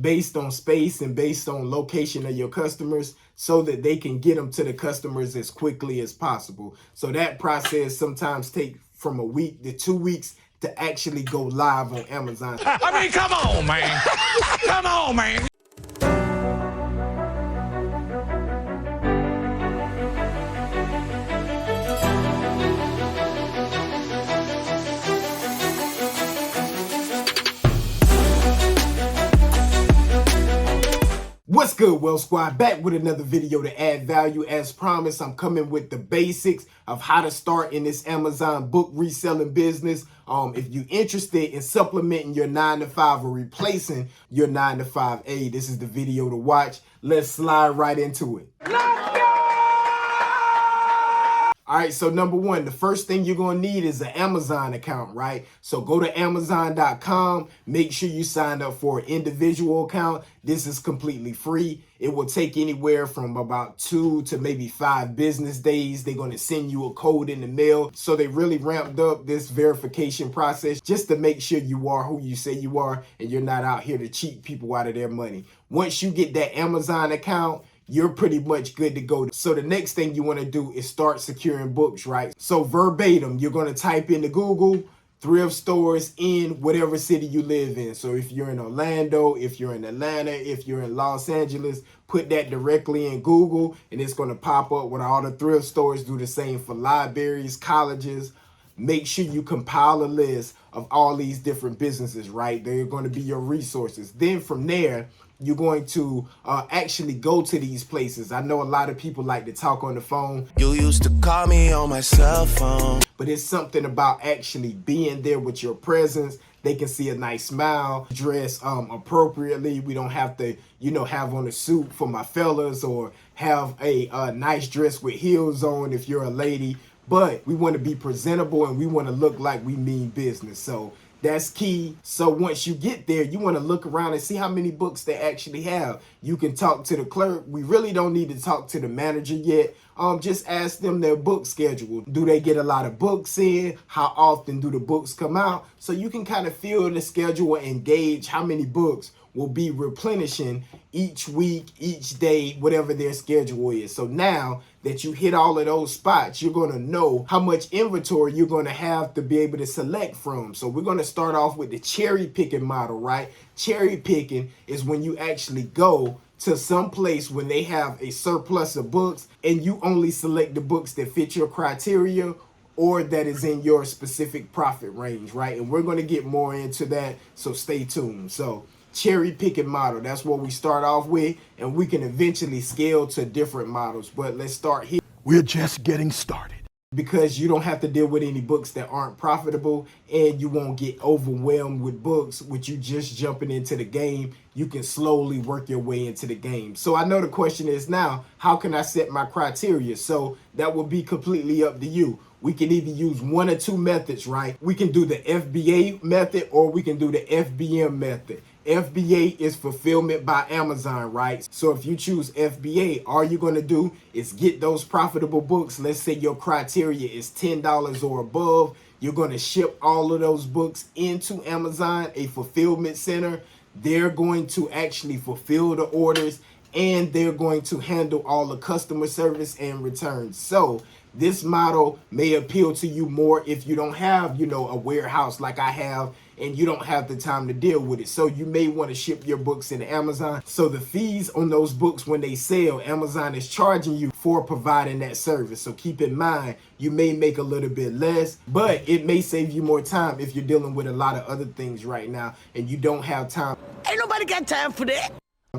based on space and based on location of your customers so that they can get them to the customers as quickly as possible. So that process sometimes takes from a week to 2 weeks to actually go live on Amazon. I mean, come on, man. Come on, man. What's good, Well Squad? Back with another video to add value. As promised, I'm coming with the basics of how to start in this Amazon book reselling business. If you're interested in supplementing your 9-to-5 or replacing your 9-to-5, hey, this is the video to watch. Let's slide right into it. All right, so number one, the first thing you're going to need is an Amazon account, right? So go to Amazon.com. Make sure you sign up for an individual account. This is completely free. It will take anywhere from about 2 to maybe 5 business days. They're going to send you a code in the mail. So they really ramped up this verification process just to make sure you are who you say you are and you're not out here to cheat people out of their money. Once you get that Amazon account, you're pretty much good to go. So the next thing you want to do is start securing books, right? So verbatim, you're going to type into Google thrift stores in whatever city you live in. So if you're in Orlando, if you're in Atlanta, if you're in Los Angeles, put that directly in Google and it's going to pop up with all the thrift stores. Do the same for libraries, colleges. Make sure you compile a list of all these different businesses, right? They're going to be your resources. Then from there, you're going to actually go to these places. I know a lot of people like to talk on the phone. You used to call me on my cell phone. But it's something about actually being there with your presence. They can see a nice smile, dress appropriately. We don't have to, have on a suit for my fellas or have a nice dress with heels on if you're a lady. But we want to be presentable and we want to look like we mean business. So that's key. So once you get there, you want to look around and see how many books they actually have. You can talk to the clerk. We really don't need to talk to the manager yet. Just ask them their book schedule. Do they get a lot of books in? How often do the books come out? So you can kind of feel the schedule and gauge how many books will be replenishing each week, each day, whatever their schedule is. So now that you hit all of those spots, you're going to know how much inventory you're going to have to be able to select from. So we're going to start off with the cherry picking model, right? Cherry picking is when you actually go to some place when they have a surplus of books and you only select the books that fit your criteria or that is in your specific profit range, right? And we're going to get more into that, so stay tuned. So cherry picking model, that's what we start off with, and we can eventually scale to different models, but let's start here. We're just getting started. Because you don't have to deal with any books that aren't profitable and you won't get overwhelmed with books with you just jumping into the game. You can slowly work your way into the game. So I know the question is now, how can I set my criteria? So that will be completely up to you. We can either use one or two methods, right? We can do the FBA method or we can do the FBM method. FBA is fulfillment by Amazon, right? So if you choose FBA, all you're going to do is get those profitable books. Let's say your criteria is $10 or above. You're going to ship all of those books into Amazon, a fulfillment center. They're going to actually fulfill the orders and they're going to handle all the customer service and returns. So this model may appeal to you more if you don't have, a warehouse like I have and you don't have the time to deal with it. So you may want to ship your books into Amazon. So the fees on those books when they sell, Amazon is charging you for providing that service. So keep in mind, you may make a little bit less, but it may save you more time if you're dealing with a lot of other things right now and you don't have time. Ain't nobody got time for that.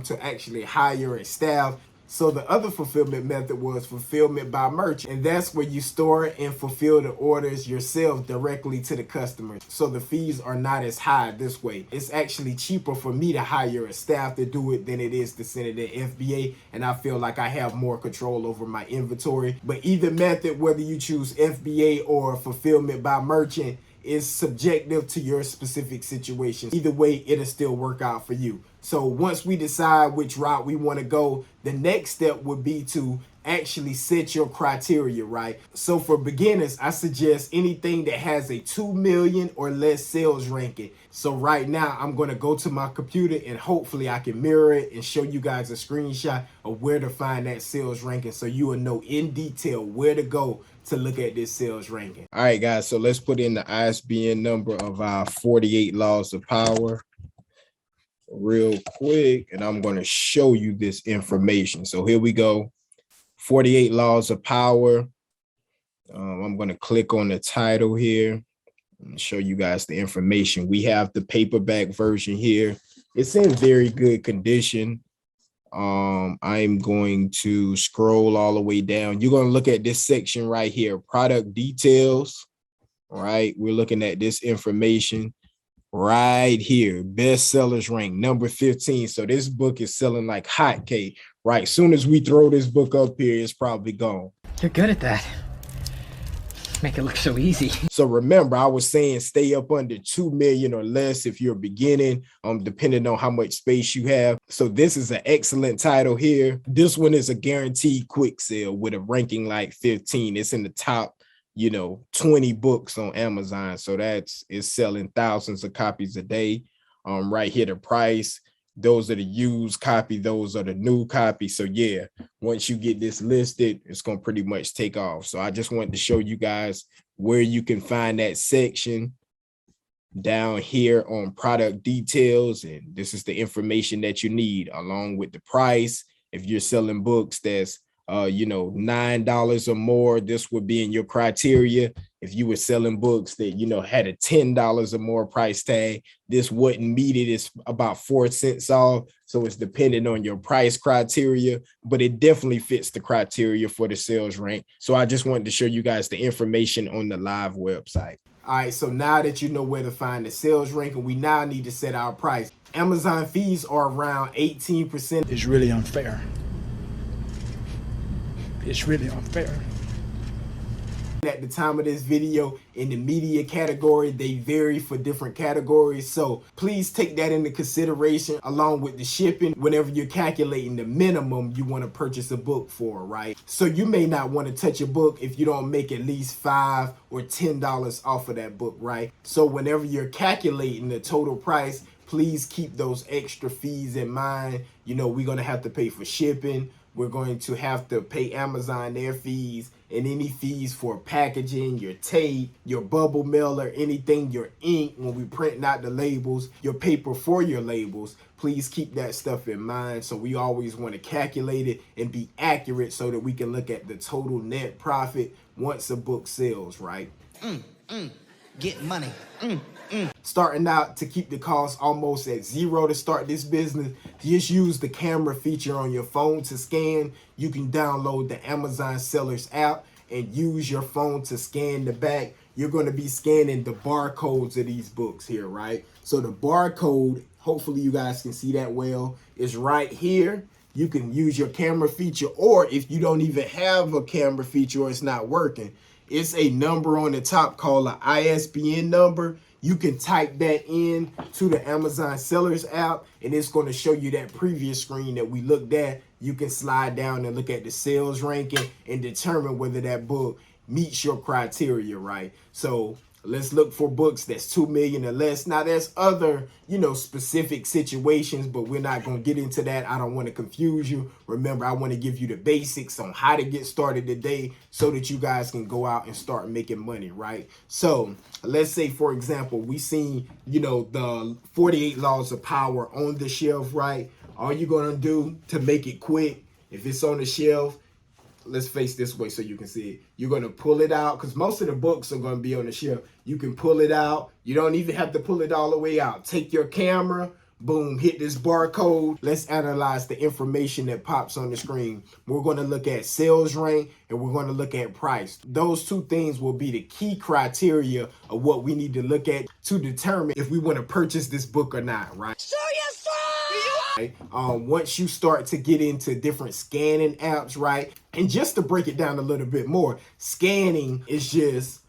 To actually hire a staff. So the other fulfillment method was fulfillment by merchant, and that's where you store and fulfill the orders yourself directly to the customers. So the fees are not as high this way. It's actually cheaper for me to hire a staff to do it than it is to send it to FBA, and I feel like I have more control over my inventory. But either method, whether you choose FBA or fulfillment by merchant, is subjective to your specific situation. Either way, it'll still work out for you. So once we decide which route we want to go, the next step would be to actually set your criteria, right? So for beginners, I suggest anything that has a 2 million or less sales ranking. So right now I'm going to go to my computer and hopefully I can mirror it and show you guys a screenshot of where to find that sales ranking, so you will know in detail where to go to look at this sales ranking. All right, guys, so let's put in the ISBN number of our 48 laws of power real quick, and I'm going to show you this information. So here we go. 48 laws of power. I'm going to click on the title here and show you guys the information. We have the paperback version here. It's in very good condition. I'm going to scroll all the way down. You're going to look at this section right here, product details. All right, we're looking at this information right here, best sellers rank number 15. So this book is selling like hotcake, right? Soon as we throw this book up here, it's probably gone. You're good at that. Make it look so easy. So remember, I was saying stay up under 2 million or less if you're beginning, depending on how much space you have. So this is an excellent title here. This one is a guaranteed quick sale with a ranking like 15. It's in the top 20 books on Amazon. So it's selling thousands of copies a day. Right here, the price. Those are the used copy. Those are the new copy. So yeah, once you get this listed, it's going to pretty much take off. So I just wanted to show you guys where you can find that section down here on product details. And this is the information that you need along with the price. If you're selling books that's $9 or more, this would be in your criteria. If you were selling books that had a $10 or more price tag, this wouldn't meet it. It's about 4 cents off. So it's dependent on your price criteria, but it definitely fits the criteria for the sales rank. So I just wanted to show you guys the information on the live website. All right, so now that you know where to find the sales ranking, we now need to set our price. Amazon fees are around 18%. It's really unfair. It's really unfair. At the time of this video, in the media category, they vary for different categories. So please take that into consideration along with the shipping whenever you're calculating the minimum you want to purchase a book for, right? So you may not want to touch a book if you don't make at least $5 or $10 off of that book, right? So whenever you're calculating the total price, please keep those extra fees in mind. We're going to have to pay for shipping. We're going to have to pay Amazon their fees and any fees for packaging, your tape, your bubble mailer, anything, your ink, when we print out the labels, your paper for your labels. Please keep that stuff in mind. So we always want to calculate it and be accurate so that we can look at the total net profit once a book sells, right? Get money. Starting out, to keep the cost almost at zero to start this business, just use the camera feature on your phone to scan. You can download the Amazon Sellers app and use your phone to scan the back. You're going to be scanning the barcodes of these books here, right? So the barcode, hopefully you guys can see that well, is right here. You can use your camera feature, or if you don't even have a camera feature or it's not working, it's a number on the top called an ISBN number. You can type that in to the Amazon Sellers app, and it's going to show you that previous screen that we looked at. You can slide down and look at the sales ranking and determine whether that book meets your criteria, right? So let's look for books that's 2 million or less. Now there's other, specific situations, but we're not going to get into that. I don't want to confuse you. Remember, I want to give you the basics on how to get started today so that you guys can go out and start making money, right? So let's say, for example, we seen, the 48 laws of power on the shelf, right? All you're going to do to make it quick, if it's on the shelf, let's face this way so you can see it. You're going to pull it out because most of the books are going to be on the shelf. You can pull it out. You don't even have to pull it all the way out. Take your camera, boom, hit this barcode. Let's analyze the information that pops on the screen. We're going to look at sales rank and we're going to look at price. Those two things will be the key criteria of what we need to look at to determine if we want to purchase this book or not, right? Show yourself! Once you start to get into different scanning apps, right? And just to break it down a little bit more, scanning is just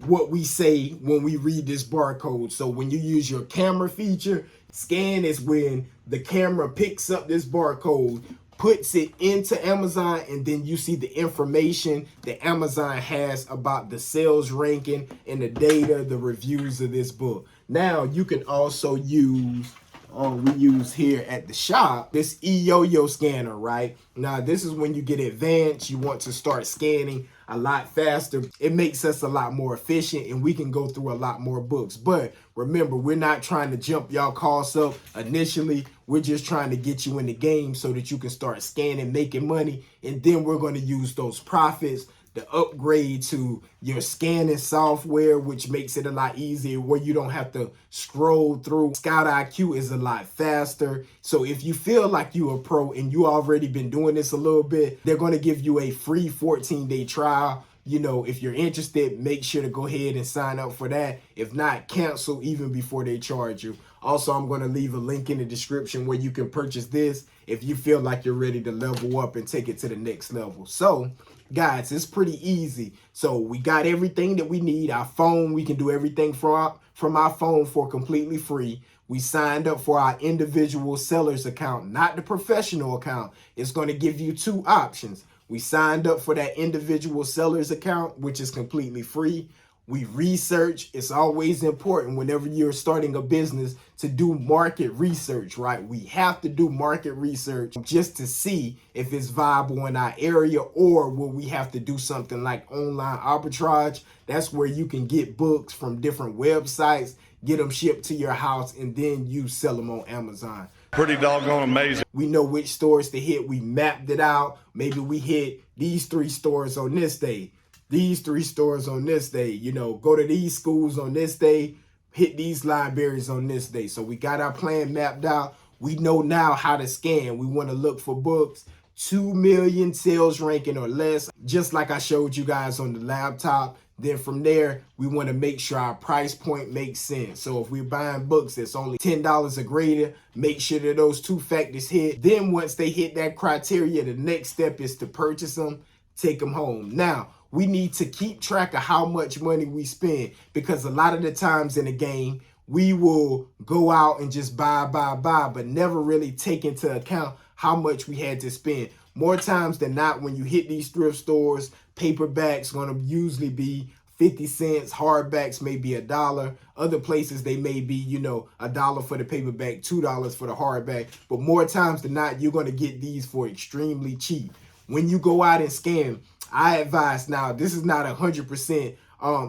what we say when we read this barcode. So when you use your camera feature, scan is when the camera picks up this barcode, puts it into Amazon, and then you see the information that Amazon has about the sales ranking and the data, the reviews of this book. Now you can also use, we use here at the shop, this e-yo-yo scanner, right? Now this is when you get advanced, you want to start scanning a lot faster. It makes us a lot more efficient and we can go through a lot more books. But remember, we're not trying to jump y'all costs up initially. We're just trying to get you in the game so that you can start scanning, making money. And then we're going to use those profits to upgrade to your scanning software, which makes it a lot easier where you don't have to scroll through. Scout IQ is a lot faster. So if you feel like you're a pro and you already been doing this a little bit, they're going to give you a free 14-day trial. You know, if you're interested, make sure to go ahead and sign up for that. If not, cancel even before they charge you. Also, I'm going to leave a link in the description where you can purchase this if you feel like you're ready to level up and take it to the next level. So, guys, it's pretty easy. So we got everything that we need. Our phone, we can do everything from our phone for completely free. We signed up for our individual seller's account, not the professional account. It's going to give you two options. We signed up for that individual seller's account, which is completely free. We research. It's always important whenever you're starting a business to do market research, right? We have to do market research just to see if it's viable in our area, or will we have to do something like online arbitrage? That's where you can get books from different websites, get them shipped to your house, and then you sell them on Amazon. Pretty doggone amazing. We know which stores to hit. We mapped it out. Maybe we hit these 3 stores on this day, these 3 stores on this day, you know, go to these schools on this day, hit these libraries on this day. So we got our plan mapped out. We know now how to scan. We want to look for books 2 million sales ranking or less, just like I showed you guys on the laptop. Then from there, we want to make sure our price point makes sense. So if we're buying books that's only $10 or greater, make sure that those 2 factors hit. Then once they hit that criteria, the next step is to purchase them, take them home. Now, we need to keep track of how much money we spend, because a lot of the times in the game, we will go out and just buy, but never really take into account how much we had to spend. More times than not, when you hit these thrift stores, paperbacks going to usually be 50 cents, hardbacks may be $1. Other places they may be, you know, $1 for the paperback, $2 for the hardback. But more times than not, you're going to get these for extremely cheap. When you go out and scan, I advise, now this is not 100%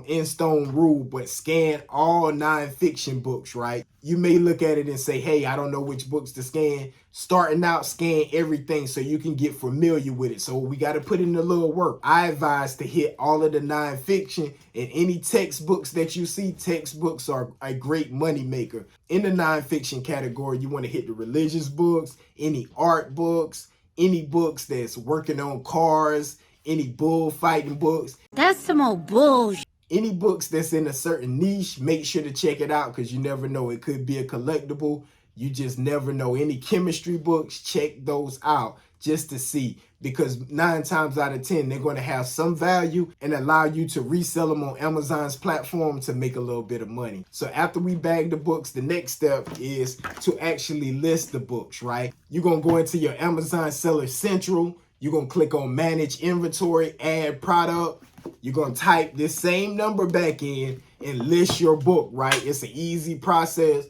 in stone rule, but scan all nonfiction books, right? You may look at it and say, hey, I don't know which books to scan. Starting out, scan everything so you can get familiar with it. So we got to put in a little work. I advise to hit all of the nonfiction, and any textbooks that you see. Textbooks are a great money maker. In the nonfiction category, you want to hit the religious books, any art books, any books that's working on cars, any bullfighting books. That's some old bullshit. Any books that's in a certain niche, make sure to check it out, because you never know. It could be a collectible. You just never know. Any chemistry books, check those out just to see, because 9 times out of 10, they're going to have some value and allow you to resell them on Amazon's platform to make a little bit of money. So after we bag the books, the next step is to actually list the books, right? You're going to go into your Amazon Seller Central. You're going to click on Manage Inventory, Add Product. You're going to type this same number back in and list your book, right? It's an easy process.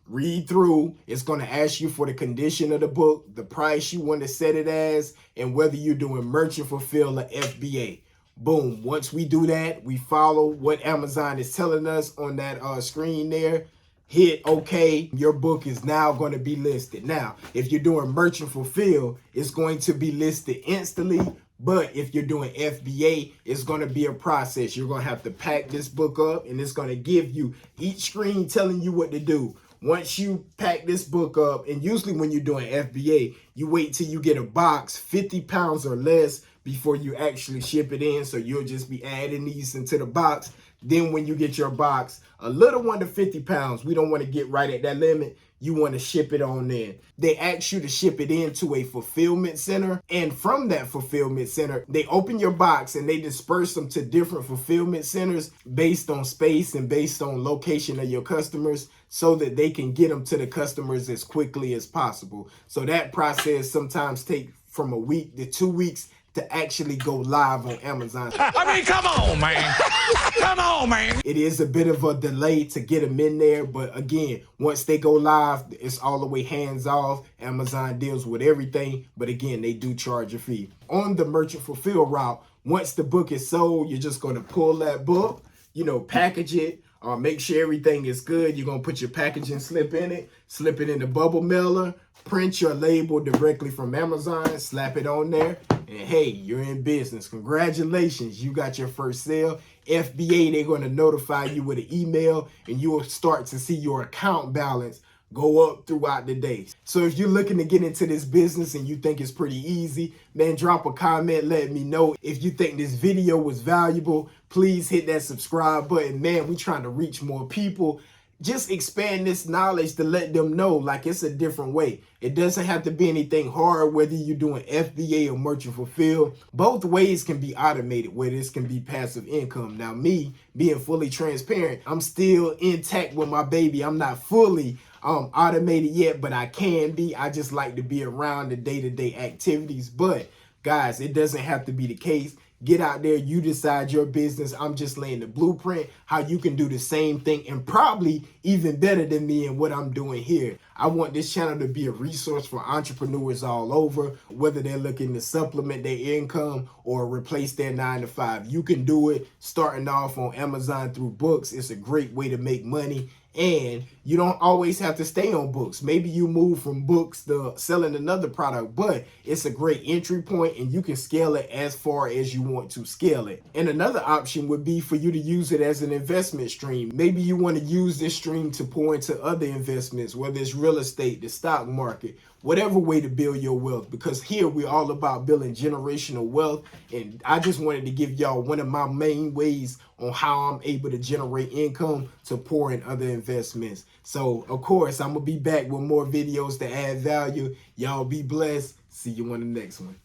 Read through. It's going to ask you for the condition of the book, the price you want to set it as, and whether you're doing merchant fulfill or FBA. Boom. Once we do that, we follow what Amazon is telling us on that screen there. Hit OK. Your book is now going to be listed. Now, if you're doing merchant fulfill, it's going to be listed instantly. But if you're doing FBA, it's going to be a process. You're going to have to pack this book up, and it's going to give you each screen telling you what to do. Once you pack this book up, and usually when you're doing FBA, you wait till you get a box 50 pounds or less before you actually ship it in. So you'll just be adding these into the box. Then when you get your box, a little under 50 pounds, we don't want to get right at that limit. you want to ship it on in. They ask you to ship it into a fulfillment center, and from that fulfillment center, they open your box and they disperse them to different fulfillment centers based on space and based on location of your customers, so that they can get them to the customers as quickly as possible. So that process sometimes takes from a week to 2 weeks to actually go live on Amazon. I mean, come on, man. Come on, man. It is a bit of a delay to get them in there, but again, once they go live, it's all the way hands off. Amazon deals with everything, but again, they do charge a fee. On the merchant fulfill route, once the book is sold, you're just going to pull that book, package it, make sure everything is good. You're going to put your packaging slip in it, slip it in the bubble mailer, print your label directly from Amazon, slap it on there, and hey, you're in business. Congratulations, you got your first sale. FBA, they're going to notify you with an email, and you will start to see your account balance go up throughout the day. So if you're looking to get into this business and you think it's pretty easy, man, drop a comment, let me know. If you think this video was valuable, please hit that subscribe button. Man, we're trying to reach more people. Just expand this knowledge to let them know, like, it's a different way. It doesn't have to be anything hard, whether you're doing FBA or merchant fulfill. Both ways can be automated, where this can be passive income. Now, me being fully transparent, I'm still intact with my baby. I'm not fully automated yet, but I can be. I just like to be around the day-to-day activities. But guys, it doesn't have to be the case. Get out there, you decide your business. I'm just laying the blueprint, how you can do the same thing and probably even better than me in what I'm doing here. I want this channel to be a resource for entrepreneurs all over, whether they're looking to supplement their income or replace their 9-to-5. You can do it starting off on Amazon through books. It's a great way to make money. And you don't always have to stay on books. Maybe you move from books to selling another product, but it's a great entry point and you can scale it as far as you want to scale it. And another option would be for you to use it as an investment stream. Maybe you want to use this stream to pour into other investments, whether it's real estate, the stock market, whatever way to build your wealth, because here we're all about building generational wealth. And I just wanted to give y'all one of my main ways on how I'm able to generate income to pour in other investments. So of course, I'm gonna be back with more videos to add value. Y'all be blessed. See you on the next one.